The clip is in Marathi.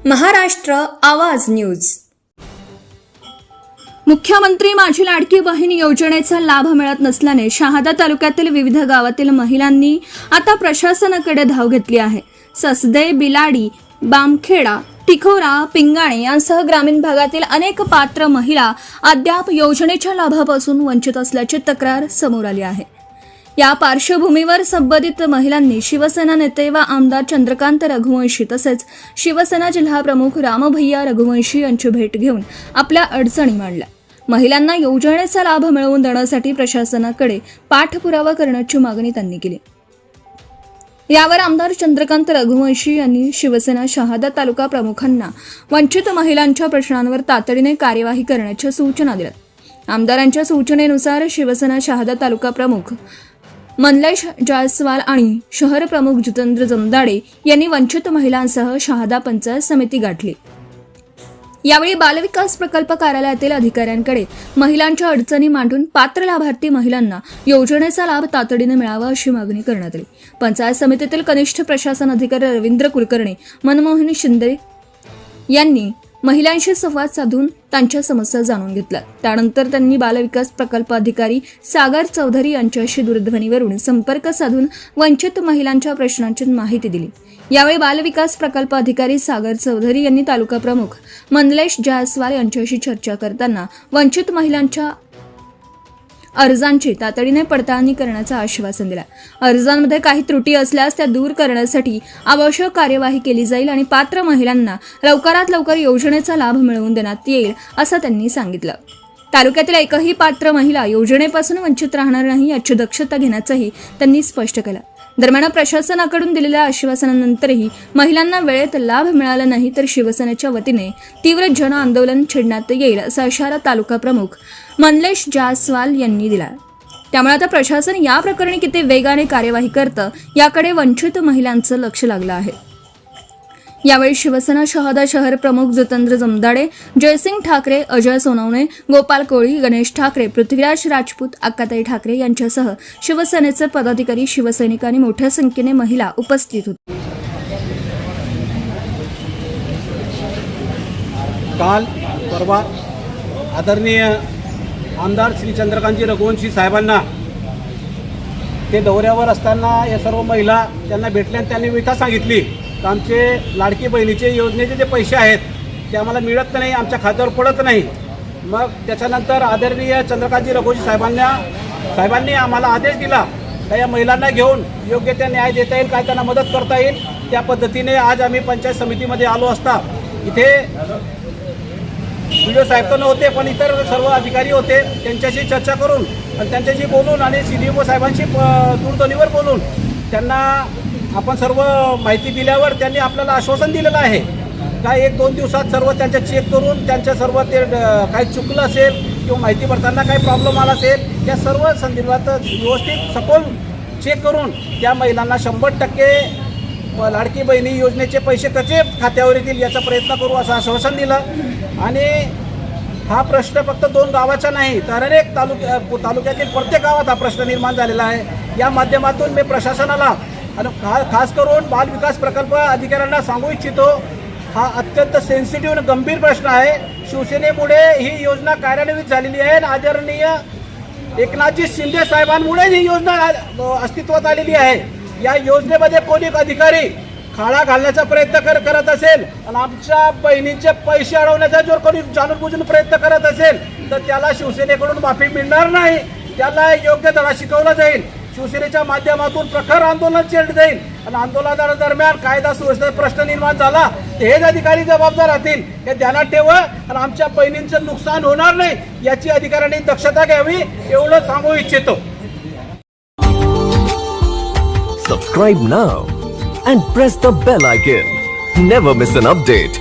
महाराष्ट्र आवाज न्यूज। मुख्यमंत्री माझी लाडकी बहीण योजनेचा लाभ मिळत नसल्याने शहादा तालुक्यातील विविध गावातील महिलांनी आता प्रशासनाकडे धाव घेतली आहे। ससदे, बिलाडी, बामखेडा, तिखोरा, पिंगाणे यांसह ग्रामीण भागातील अनेक पात्र महिला अद्याप योजनेच्या लाभापासून वंचित असल्याची तक्रार समोर आली आहे। या पार्श्वभूमीवर संबंधित महिलांनी शिवसेना नेते व आमदार चंद्रकांत रघुवंशी तसेच शिवसेना जिल्हा प्रमुख रामभैया रघुवंशी यांची भेट घेऊन आपल्या अडचणी मांडल्या। महिलांना योजनेचा लाभ मिळवून देण्यासाठी प्रशासनाकडे पाठपुरावा करण्याची मागणी त्यांनी केली। यावर आमदार चंद्रकांत रघुवंशी यांनी शिवसेना शहादा तालुका प्रमुखांना वंचित महिलांच्या प्रश्नांवर तातडीने कार्यवाही करण्याच्या सूचना दिल्या। आमदारांच्या सूचनेनुसार शिवसेना शहादा तालुका प्रमुख मनलेश जायस्वाल आणि शहर प्रमुख जितेंद्र जमदाडे यांनी वंचित महिलांसह शहादा पंचायत समिती गाठली। यावेळी बालविकास प्रकल्प कार्यालयातील अधिकाऱ्यांकडे महिलांच्या अडचणी मांडून पात्र लाभार्थी महिलांना योजनेचा लाभ तातडीने मिळावा अशी मागणी करण्यात आली। पंचायत समितीतील कनिष्ठ प्रशासन अधिकारी रवींद्र कुलकर्णी, मनमोहन शिंदे यांनी महिलांशी संवाद साधून त्यांच्या समस्या जाणून घेतल्या। त्यानंतर त्यांनी बालविकास प्रकल्प अधिकारी सागर चौधरी यांच्याशी दूरध्वनीवरून संपर्क साधून वंचित महिलांच्या प्रश्नांची माहिती दिली। यावेळी बालविकास प्रकल्प अधिकारी सागर चौधरी यांनी तालुका प्रमुख मनलेश जायस्वाल यांच्याशी चर्चा करताना वंचित महिलांच्या अर्जांची तातडीने पडताळणी करण्याचं आश्वासन दिलं। अर्जांमध्ये काही त्रुटी असल्यास त्या दूर करण्यासाठी आवश्यक कार्यवाही केली जाईल आणि पात्र महिलांना लवकरात लवकर योजनेचा लाभ मिळवून देण्यात येईल असं त्यांनी सांगितलं। तालुक्यातील एकही पात्र महिला योजनेपासून वंचित राहणार नाही याची दक्षता घेण्याचंही त्यांनी स्पष्ट केलं। दरम्यान प्रशासनाकडून दिलेल्या आश्वासनानंतरही महिलांना वेळेत लाभ मिळाला नाही तर शिवसेनेच्या वतीने तीव्र जन आंदोलन छेडण्यात येईल असा इशारा तालुका प्रमुख मनलेश जायस्वाल यांनी दिला। त्यामुळे आता प्रशासन या प्रकरणी किती वेगाने कार्यवाही करतं याकडे वंचित महिलांचं लक्ष लागलं आहे। यावेळी शिवसेना शहादा शहर प्रमुख जितेंद्र जमदाडे, जयसिंग ठाकरे, अजय सोनवणे, गोपाल कोळी, गणेश ठाकरे, पृथ्वीराज राजपूत, अक्काताई ठाकरे यांच्यासह शिवसेनेचे पदाधिकारी, शिवसैनिक आणि मोठ्या संख्येने महिला उपस्थित होते। काल परवा आदरणीय आमदार श्री चंद्रकांतजी रघुवंशी साहेबांना ते दौऱ्यावर असताना या सर्व महिला त्यांना भेटल्या आणि त्यांनी व्यथा सांगितली तर आमचे लाडकी बहिणीचे योजनेचे जे पैसे आहेत ते आम्हाला मिळत नाही, आमच्या खात्यावर पडत नाही। मग त्याच्यानंतर आदरणीय चंद्रकांतजी रघुवंशी साहेबांनी आम्हाला आदेश दिला का या महिलांना घेऊन योग्य त्या न्याय देता येईल, काय त्यांना मदत करता येईल त्या पद्धतीने आज आम्ही पंचायत समितीमध्ये आलो असता इथे व्हिडिओ साहेब तर नव्हते पण इतर सर्व अधिकारी होते, त्यांच्याशी चर्चा करून आणि त्यांच्याशी बोलून आणि CDO साहेबांशी दूरध्वनीवर बोलून त्यांना आपण सर्व माहिती दिल्यावर त्यांनी आपल्याला आश्वासन दिलेलं आहे का 1-2 दिवसात सर्व त्यांच्या चेक करून त्यांच्या सर्व ते काही चुकलं असेल किंवा माहिती भरताना काही प्रॉब्लेम आला असेल त्या सर्व संदर्भात व्यवस्थित सखोल चेक करून त्या महिलांना 100% लाडकी बहिणी योजनेचे पैसे कसे खात्यावर येतील याचा प्रयत्न करू असं आश्वासन दिलं। आणि हा प्रश्न फक्त 2 गावाचा नाही तर अनेक तालुक्यातील प्रत्येक गावात हा प्रश्न निर्माण झालेला आहे। या माध्यमातून मी प्रशासनाला आणि खास करून बालविकास प्रकल्प अधिकाऱ्यांना सांगू इच्छितो, हा अत्यंत सेन्सिटिव्ह आणि गंभीर प्रश्न आहे। शिवसेनेमुळे ही योजना कार्यान्वित झालेली आहे आणि आदरणीय एकनाथजी शिंदे साहेबांमुळे ही योजना अस्तित्वात आलेली आहे। या योजनेमध्ये कोणी अधिकारी खाडा घालण्याचा प्रयत्न करत असेल आणि आमच्या बहिणींचे पैसे अडवण्याचा जर कोणी जाणून बुजून प्रयत्न करत असेल तर त्याला शिवसेनेकडून माफी मिळणार नाही, त्याला योग्य धडा शिकवला जाईल। शिवसेनेच्या माध्यमातून प्रखर आंदोलन छेडलं जाईल आणि आंदोलनादरम्यान कायदा सुव्यवस्थेचा प्रश्न निर्माण झाला तर हेच अधिकारी जबाबदार राहतील हे ध्यानात ठेवा आणि आमच्या बहिणींचं नुकसान होणार नाही याची अधिकाऱ्यांनी दक्षता घ्यावी एवढं सांगू इच्छितो। Subscribe now and press the bell icon. Never miss an update.